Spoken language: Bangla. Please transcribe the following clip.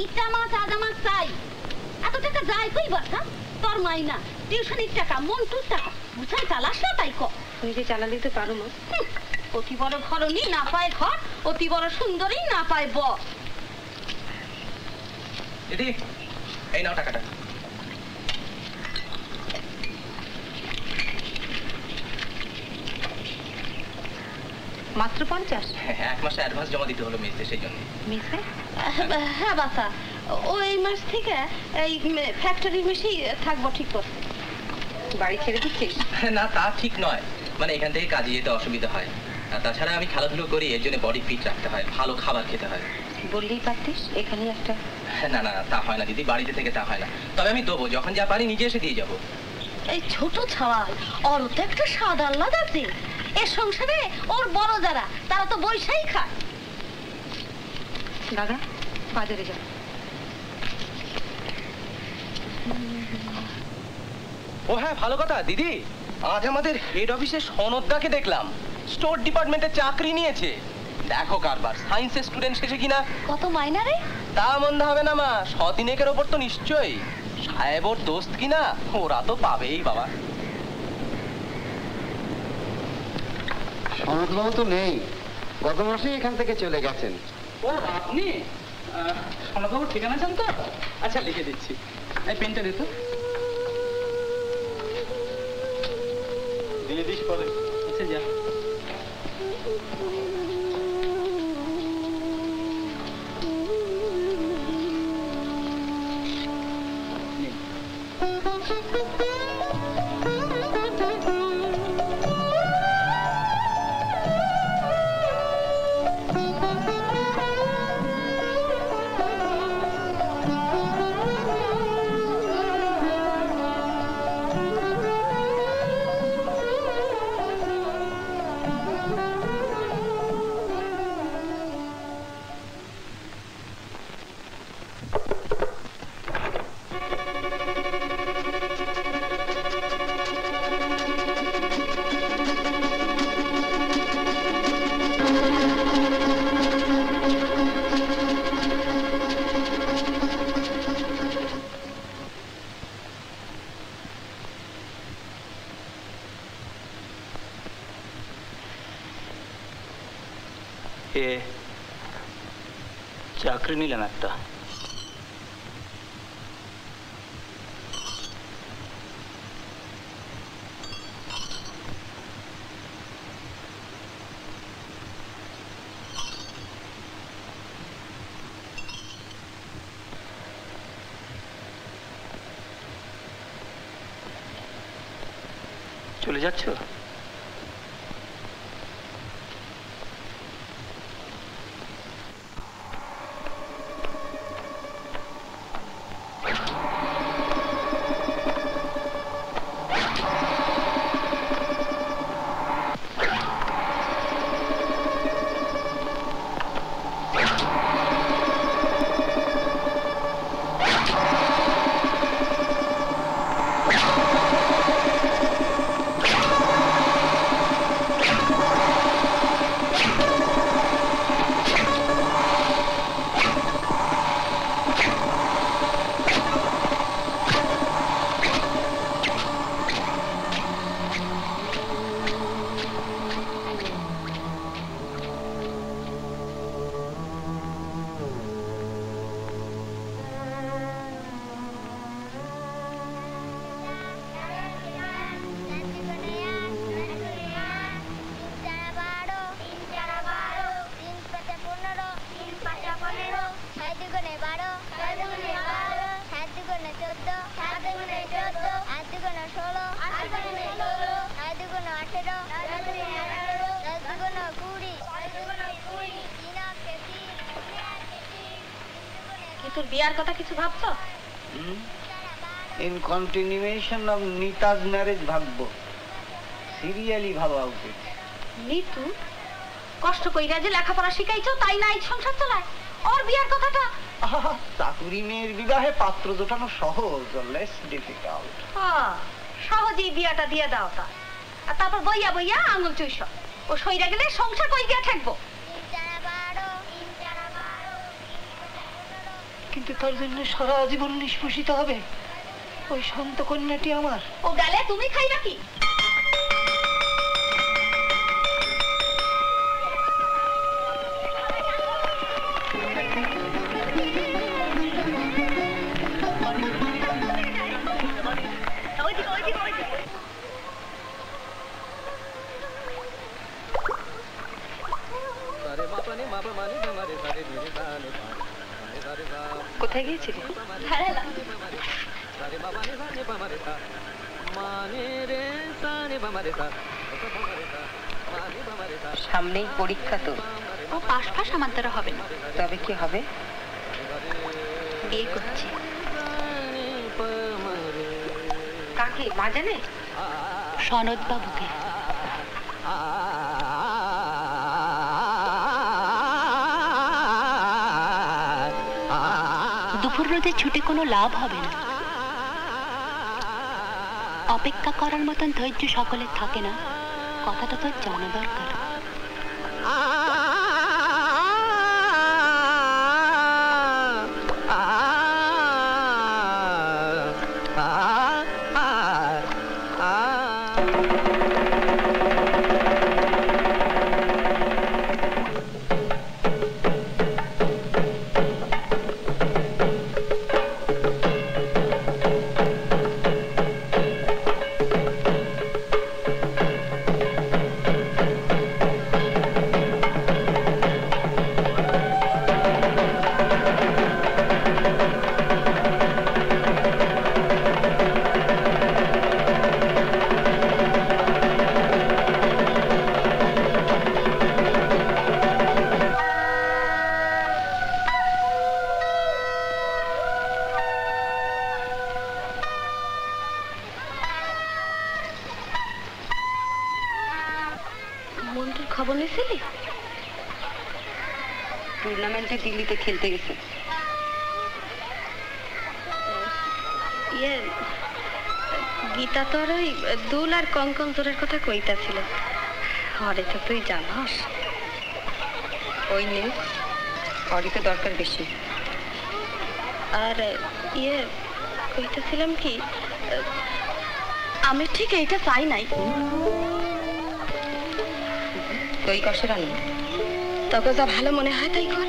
ইটা মাছ আদা মাছ চাই। এত টাকা যায় কই বাসা? তোর মাইনা টিউশনির টাকা, মন্টুর টাকা, বুঝাই চালাস না তাই ক। নিজে চালালে তো পারো মা। অতি বড় ঘরনি না পায় ঘর, অতি বড় সুন্দরী না পায় বর। দিদি এই নাও টাকাটা। মাত্র 50? এক মাসে অ্যাডভান্স জমা দিতে হলো মেসে, সেই জন্য। মেসে? হ্যাঁ বাসা, ওই মাস থেকে এই ফ্যাক্টরির মেসেই থাকবো ঠিক করছে। বাড়ি ছেড়ে দিচ্ছিস? না তা ঠিক নয়, মানে এখান থেকে কাজে যেতে অসুবিধা হয়। আর তাছাড়া আমি খেলাধুলো করি, এর জন্য বডি ফিট রাখতে হয়, ভালো খাবার খেতে হয়। বললেই পারতিস এখানে একটা। না না তা হয় না দিদি, বাড়িতে থেকে তা হয় না। তবে আমি দেবো, যখন যা পারি নিজে এসে দিয়ে যাবো। এই ছোট ছাওয়াল ওর তো একটা স্বাদ আহ্লাদ আছে। এর সংসারে ওর বড় যারা তারা তো বৈশাই খায়। দাদা বাজারে যাও। ও হ্যাঁ ভালো কথা দিদি, আজ আমাদের হেড অফিসে সনদদাকে দেখলাম, স্টোর ডিপার্টমেন্টে চাকরি নিয়েছে। দেখো কারবার, সায়েন্সের স্টুডেন্ট শেষে কিনা। কত মাইনা রে? তা মন্দ হবে না মা, 100-3 ওপর তো নিশ্চয়ই। সাহেব ওর দোস্ত কিনা, ওরা তো পাবেই বাবা। সনদবাবু তো নেই, গত মাসেই এখান থেকে চলে গেছেন। ও আপনি সনদবাবুর ঠিকানা চান তো? আচ্ছা লিখে দিচ্ছি, এই পেনটা দে তো। দিয়ে দিস পরে। আচ্ছা যা। চাকরি নিলাম একটা। চলে যাচ্ছ? তোর বিয়ার কথা কিছু ভাবছো? ইন কন্টিনিউয়েশন অফ নিতাজ ম্যারেজ ভাববো, সিরিয়ালি ভাবা উচিত। নিতু কষ্ট কইরা যে লেখাপড়া শিখাইছো তাই না এই সংসার চালায়, ওর বিয়ার কথাটা। চাকুরি মেয়ের বিবাহে পাত্র জোটানো সহজ, লেস ডিফিকাল্ট। সহজেই বিয়াটা দিয়ে দাও তা, আর তারপর বইয়া বইয়া আঙুল চুইস। ও সইরা গেলে সংসার কই গিয়া থাকবো? কিন্তু তার জন্য সারা জীবন নিষ্পেষিত হবে ওই শান্ত কন্যাটি আমার। ও গেলে তুমি খাইবা কি? কোথায় গিয়েছিলি? সামনেই পরীক্ষা তো। ও পাশ ফাঁস আমার দ্বারা হবে না। তবে কি হবে? বিয়ে করছি। কাকে? মা জানে? সনদ বাবুকে। দুপুর রোদে ছুটে কোনো লাভ হবে না। অপেক্ষা করার মতন ধৈর্য সকলের থাকে না, কথাটা তোর জানা দরকার। মন্টুর খবর নিয়েছিলি? টুর্নামেন্টে দিল্লিতে খেলতে গেছে। গীতা তোর ওই দুল আর কঙ্কন তোরের কথা কইতাছিল। হরে তো তুই জানস। ওই নেই, ওরই তো দরকার বেশি। আর কইতাছিলাম কি, আমি ঠিক এইটা চাই নাই। তুই কষে রান্না তোকে যা ভালো মনে হয় তাই কর।